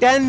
$10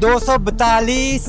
$242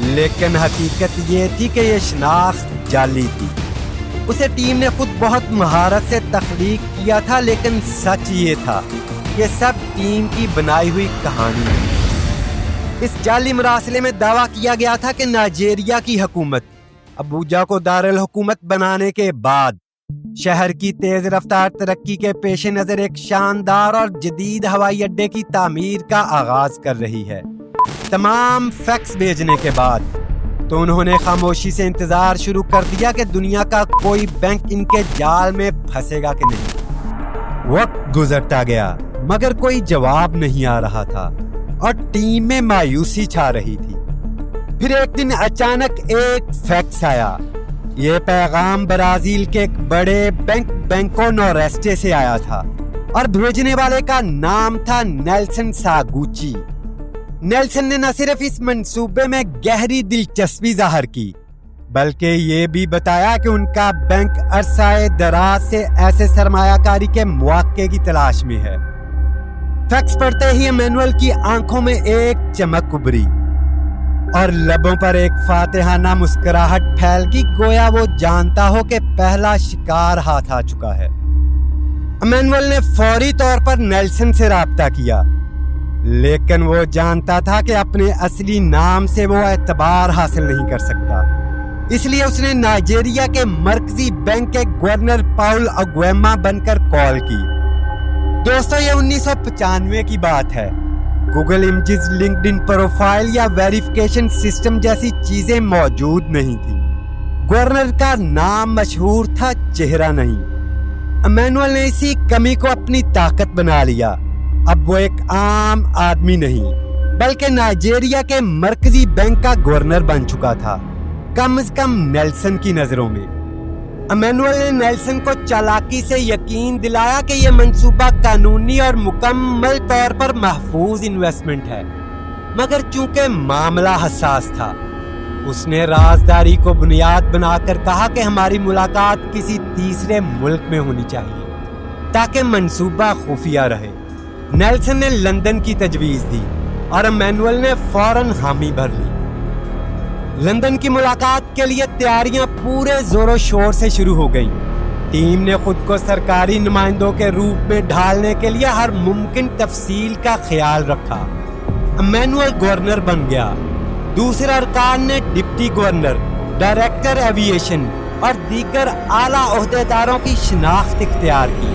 لیکن حقیقت یہ تھی کہ یہ شناخت جعلی تھی. اسے ٹیم نے خود بہت مہارت سے تخلیق کیا تھا، لیکن سچ یہ تھا یہ سب ٹیم کی بنائی ہوئی کہانی ہے. اس جعلی مراسلے میں دعویٰ کیا گیا تھا کہ نائجیریا کی حکومت ابوجا کو دارالحکومت بنانے کے بعد شہر کی تیز رفتار ترقی کے پیش نظر ایک شاندار اور جدید ہوائی اڈے کی تعمیر کا آغاز کر رہی ہے. تمام فیکس بھیجنے کے بعد تو انہوں نے خاموشی سے انتظار شروع کر دیا کہ دنیا کا کوئی بینک ان کے جال میں پھنسے گا کہ نہیں. وقت گزرتا گیا مگر کوئی جواب نہیں آ رہا تھا اور ٹیم میں مایوسی چھا رہی تھی. پھر ایک دن اچانک ایک فیکس آیا. یہ پیغام برازیل کے ایک بڑے بینکو نوریسٹے سے آیا تھا اور بھیجنے والے کا نام تھا نیلسن ساگوچی. نیلسن نے نہ صرف اس منصوبے میں گہری دلچسپی ظاہر کی بلکہ یہ بھی بتایا کہ ان کا بینک عرصہ دراز سے ایسے سرمایہ کاری کے مواقع کی تلاش میں ہے. فیکس پڑھتے ہی ایمینول کی آنکھوں میں ایک چمک ابھری اور لبوں پر ایک فاتحانہ مسکراہٹ پھیل گئی، گویا وہ جانتا ہو کہ پہلا شکار ہاتھ آ چکا ہے. ایمینول نے فوری طور پر نیلسن سے رابطہ کیا، لیکن وہ جانتا تھا کہ اپنے اصلی نام سے وہ اعتبار حاصل نہیں کر سکتا. اس لیے اس نے نائجیریا کے مرکزی بینک کے گورنر پاؤل اگویما بن کر کال کی. دوستو، یہ 1995 کی بات ہے. گوگل امیجز، لنکڈ ان پروفائل یا ویریفیکیشن سسٹم جیسی چیزیں موجود نہیں تھی. گورنر کا نام مشہور تھا، چہرہ نہیں. ایمینول نے اسی کمی کو اپنی طاقت بنا لیا. اب وہ ایک عام آدمی نہیں بلکہ نائجیریا کے مرکزی بینک کا گورنر بن چکا تھا، کم از کم نیلسن کی نظروں میں. ایمینول نے نیلسن کو چالاکی سے یقین دلایا کہ یہ منصوبہ قانونی اور مکمل طور پر محفوظ انویسٹمنٹ ہے، مگر چونکہ معاملہ حساس تھا اس نے رازداری کو بنیاد بنا کر کہا کہ ہماری ملاقات کسی تیسرے ملک میں ہونی چاہیے تاکہ منصوبہ خفیہ رہے. نیلسن نے لندن کی تجویز دی اور ایمینول نے فوراً حامی بھر لی. لندن کی ملاقات کے لیے تیاریاں پورے زور و شور سے شروع ہو گئیں. ٹیم نے خود کو سرکاری نمائندوں کے روپ میں ڈھالنے کے لیے ہر ممکن تفصیل کا خیال رکھا. ایمینول گورنر بن گیا. دوسرے ارکان نے ڈپٹی گورنر، ڈائریکٹر ایوییشن اور دیگر اعلیٰ عہدیداروں کی شناخت اختیار کی.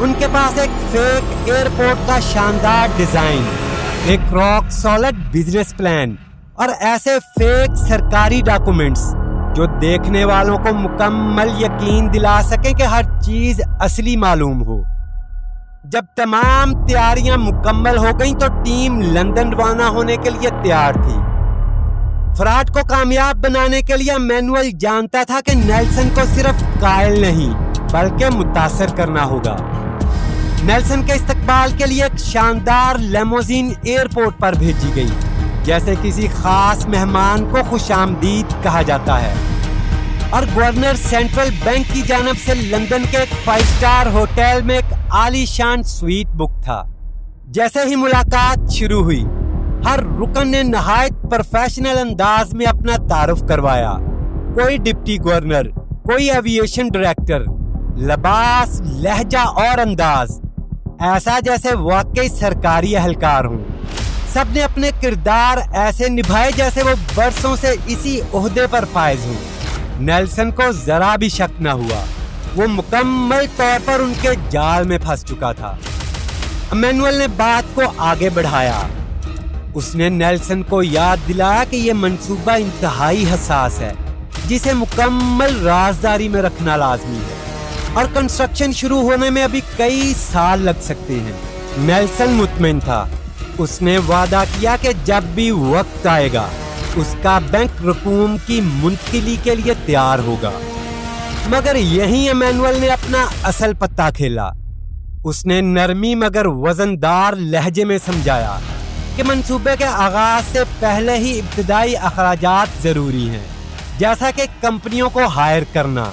ان کے پاس ایک فیک ایئرپورٹ کا شاندار ڈیزائن، ایک راک سالڈ بزنس پلان اور ایسے فیک سرکاری ڈاکومنٹس جو دیکھنے والوں کو مکمل یقین دلا سکیں کہ ہر چیز اصلی معلوم ہو. جب تمام تیاریاں مکمل ہو گئیں تو ٹیم لندن روانہ ہونے کے لیے تیار تھی. فراڈ کو کامیاب بنانے کے لیے ایمینول جانتا تھا کہ نیلسن کو صرف قائل نہیں بلکہ متاثر کرنا ہوگا. نیلسن کے استقبال کے لیے ایک شاندار لیموزین ایئرپورٹ پر بھیجی گئی، جیسے کسی خاص مہمان کو خوش آمدید کہا جاتا ہے، اور گورنر سینٹرل بینک کی جانب سے لندن کے ایک 5 اسٹار ہوٹل میں ایک عالی شان سویٹ بک تھا. جیسے ہی ملاقات شروع ہوئی ہر رکن نے نہایت پروفیشنل انداز میں اپنا تعارف کروایا. کوئی ڈپٹی گورنر، کوئی ایوییشن ڈائریکٹر، لباس، لہجہ اور انداز ایسا جیسے واقعی سرکاری اہلکار ہوں. سب نے اپنے کردار ایسے نبھائے جیسے وہ برسوں سے اسی عہدے پر فائز ہوں. نیلسن کو ذرا بھی شک نہ ہوا، وہ مکمل طور پر ان کے جال میں پھنس چکا تھا. ایمینول نے بات کو آگے بڑھایا. اس نے نیلسن کو یاد دلایا کہ یہ منصوبہ انتہائی حساس ہے جسے مکمل رازداری میں رکھنا لازمی ہے اور کنسٹرکشن شروع ہونے میں ابھی کئی سال لگ سکتے ہیں. نیلسن مطمئن تھا. اس نے وعدہ کیا کہ جب بھی وقت آئے گا اس کا بینک رقوم کی منتقلی کے لیے تیار ہوگا. مگر یہیں ایمینول نے اپنا اصل پتہ کھیلا. اس نے نرمی مگر وزندار لہجے میں سمجھایا کہ منصوبے کے آغاز سے پہلے ہی ابتدائی اخراجات ضروری ہیں، جیسا کہ کمپنیوں کو ہائر کرنا،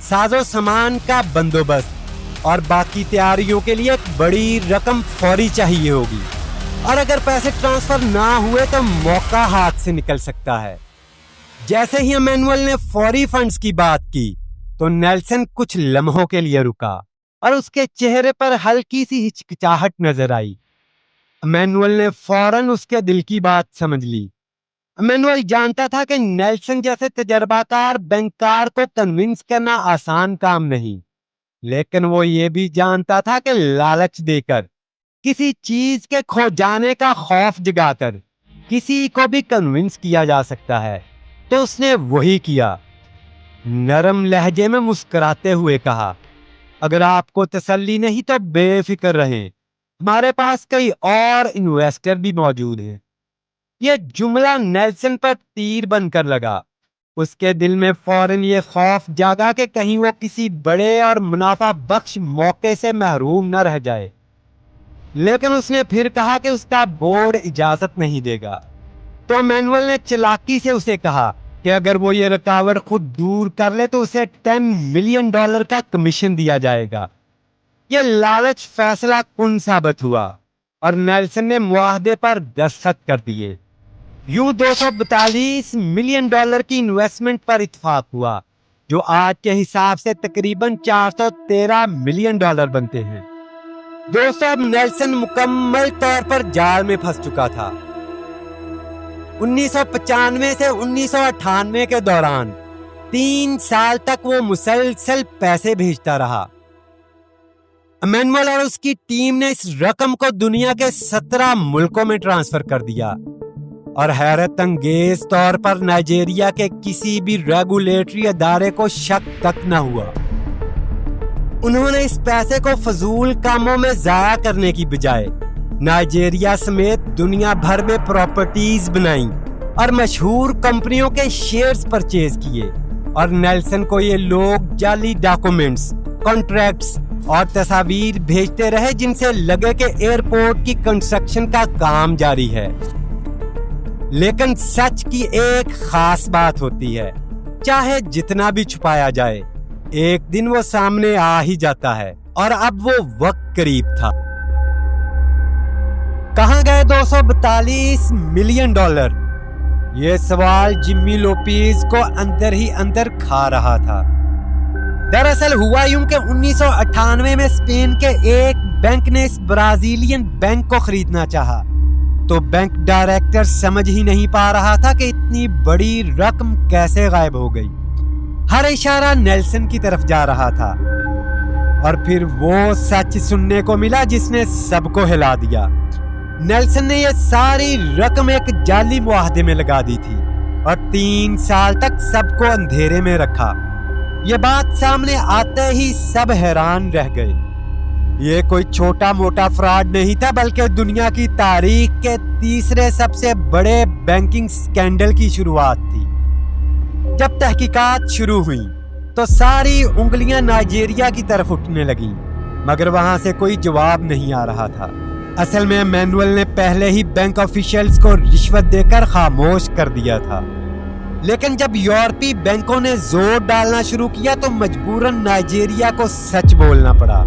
ساز و سامان کا بندوبست اور باقی تیاریوں کے لیے ایک بڑی رقم فوری چاہیے ہوگی. اور اگر پیسے ٹرانسفر نہ ہوئے تو موقع ہاتھ سے نکل سکتا ہے۔ جیسے ہی ایمینول نے فوری فنڈز کی بات کی تو نیلسن کچھ لمحوں کے لیے رکا اور اس کے چہرے پر ہلکی سی ہچکچاہٹ نظر آئی۔ ایمینول نے فوراً اس کے دل کی بات سمجھ لی۔ ایمینول جانتا تھا کہ نیلسن جیسے تجربہ کار بینکار کو کنونس کرنا آسان کام نہیں، لیکن وہ یہ بھی جانتا تھا کہ لالچ دے کر، کسی چیز کے کھو جانے کا خوف جگا کر کسی کو بھی کنونس کیا جا سکتا ہے۔ تو اس نے وہی کیا۔ نرم لہجے میں مسکراتے ہوئے کہا، اگر آپ کو تسلی نہیں تو بے فکر رہیں، ہمارے پاس کئی اور انویسٹر بھی موجود ہیں۔ یہ جملہ نیلسن پر تیر بن کر لگا۔ اس کے دل میں فوراً یہ خوف جاگا کہ کہیں وہ کسی بڑے اور منافع بخش موقع سے محروم نہ رہ جائے، لیکن اس نے پھر کہا کہ اس کا بورڈ اجازت نہیں دے گا۔ تو ایمینول نے چلاکی سے اسے کہا کہ اگر وہ یہ رکاوٹ خود دور کر لے تو اسے $10 ملین کا کمیشن دیا جائے گا۔ یہ لالچ فیصلہ کن ثابت ہوا اور نیلسن نے معاہدے پر دستخط کر دیے۔ یوں $242 ملین کی انویسٹمنٹ پر اتفاق ہوا، جو آج کے حساب سے تقریباً $413 ملین بنتے ہیں۔ دوستو، اب نیلسن مکمل طور پر جال میں پھنس چکا تھا۔ 1995 سے 1998 کے دوران 3 سال تک وہ مسلسل پیسے بھیجتا رہا۔ ایمینول اور اس کی ٹیم نے اس رقم کو دنیا کے 17 ملکوں میں ٹرانسفر کر دیا اور حیرت انگیز طور پر نائجیریا کے کسی بھی ریگولیٹری ادارے کو شک تک نہ ہوا۔ انہوں نے اس پیسے کو فضول کاموں میں ضائع کرنے کی بجائے نائجیریا سمیت دنیا بھر میں پراپرٹیز بنائیں اور مشہور کمپنیوں کے شیئرز پرچیز کیے، اور نیلسن کو یہ لوگ جعلی ڈاکومنٹس، کانٹریکٹس اور تصاویر بھیجتے رہے جن سے لگے کہ ایئرپورٹ کی کنسٹرکشن کا کام جاری ہے۔ لیکن سچ کی ایک خاص بات ہوتی ہے، چاہے جتنا بھی چھپایا جائے ایک دن وہ سامنے آ ہی جاتا ہے، اور اب وہ وقت قریب تھا۔ کہاں گئے $242 ملین؟ یہ سوال جمی لوپیز کو اندر ہی اندر کھا رہا تھا۔ دراصل ہوا یوں کہ 1998 میں اسپین کے ایک بینک نے اس برازیلین بینک کو خریدنا چاہا، تو بینک ڈائریکٹر سمجھ ہی نہیں پا رہا تھا کہ اتنی بڑی رقم کیسے غائب ہو گئی۔ ہر اشارہ نیلسن کی طرف جا رہا تھا، اور پھر وہ سچ سننے کو ملا جس نے سب کو ہلا دیا۔ نیلسن نے یہ ساری رقم ایک جعلی معاہدے میں لگا دی تھی اور 3 سال تک سب کو اندھیرے میں رکھا۔ یہ بات سامنے آتے ہی سب حیران رہ گئے۔ یہ کوئی چھوٹا موٹا فراڈ نہیں تھا، بلکہ دنیا کی تاریخ کے تیسرے سب سے بڑے بینکنگ سکینڈل کی شروعات تھی۔ جب تحقیقات شروع ہوئیں تو ساری انگلیاں نائجیریا کی طرف اٹھنے لگیں، مگر وہاں سے کوئی جواب نہیں آ رہا تھا۔ اصل میں ایمینول نے پہلے ہی بینک آفیشلز کو رشوت دے کر خاموش کر دیا تھا، لیکن جب یورپی بینکوں نے زور ڈالنا شروع کیا تو مجبوراً نائجیریا کو سچ بولنا پڑا۔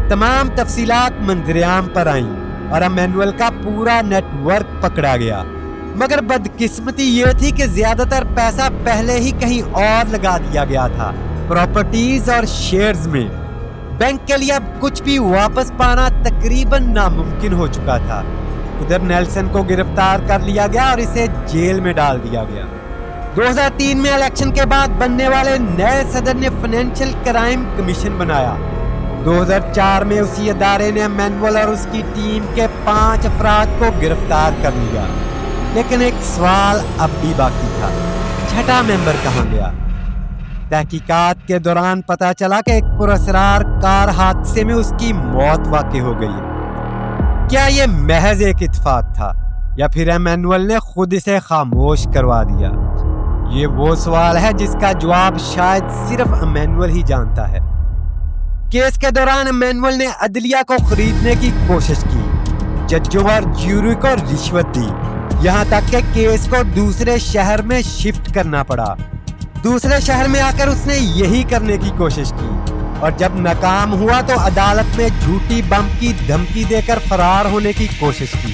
تمام تفصیلات منظر-عام پر آئیں اور ایمینول کا پورا نیٹ ورک پکڑا گیا، مگر بدقسمتی یہ تھی کہ زیادہ تر پیسہ پہلے ہی کہیں اور لگا دیا گیا تھا، پراپرٹیز اور شیئرز میں۔ بینک کے لیے اب کچھ بھی واپس پانا تقریباً ناممکن ہو چکا تھا۔ ادھر نیلسن کو گرفتار کر لیا گیا اور اسے جیل میں ڈال دیا گیا۔ 2003 میں الیکشن کے بعد بننے والے نئے صدر نے فائنینشل کرائم کمیشن بنایا۔ 2004 میں اسی ادارے نے ایمینول اور اس کی ٹیم کے 5 افراد کو گرفتار کر لیا، لیکن ایک سوال اب بھی باقی تھا، چھٹا ممبر کہاں گیا؟ تحقیقات کے دوران پتا چلا کہ ایک پراسرار کار حادثے میں اس کی موت واقع ہو گئی۔ کیا یہ محض ایک اتفاق تھا یا پھر ایمینول نے خود اسے خاموش کروا دیا؟ یہ وہ سوال ہے جس کا جواب شاید صرف ایمینول ہی جانتا ہے۔ کیس کے دوران ایمینول نے عدلیہ کو خریدنے کی کوشش کی، ججوں اور جیوری کو رشوت دی، یہاں تک کہ کیس کو دوسرے شہر میں شفٹ کرنا پڑا۔ دوسرے شہر میں آ کر اس نے یہی کرنے کی کوشش کی، اور جب ناکام ہوا تو عدالت میں جھوٹی بم کی دھمکی دے کر فرار ہونے کی کوشش کی۔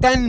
$10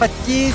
25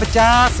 $50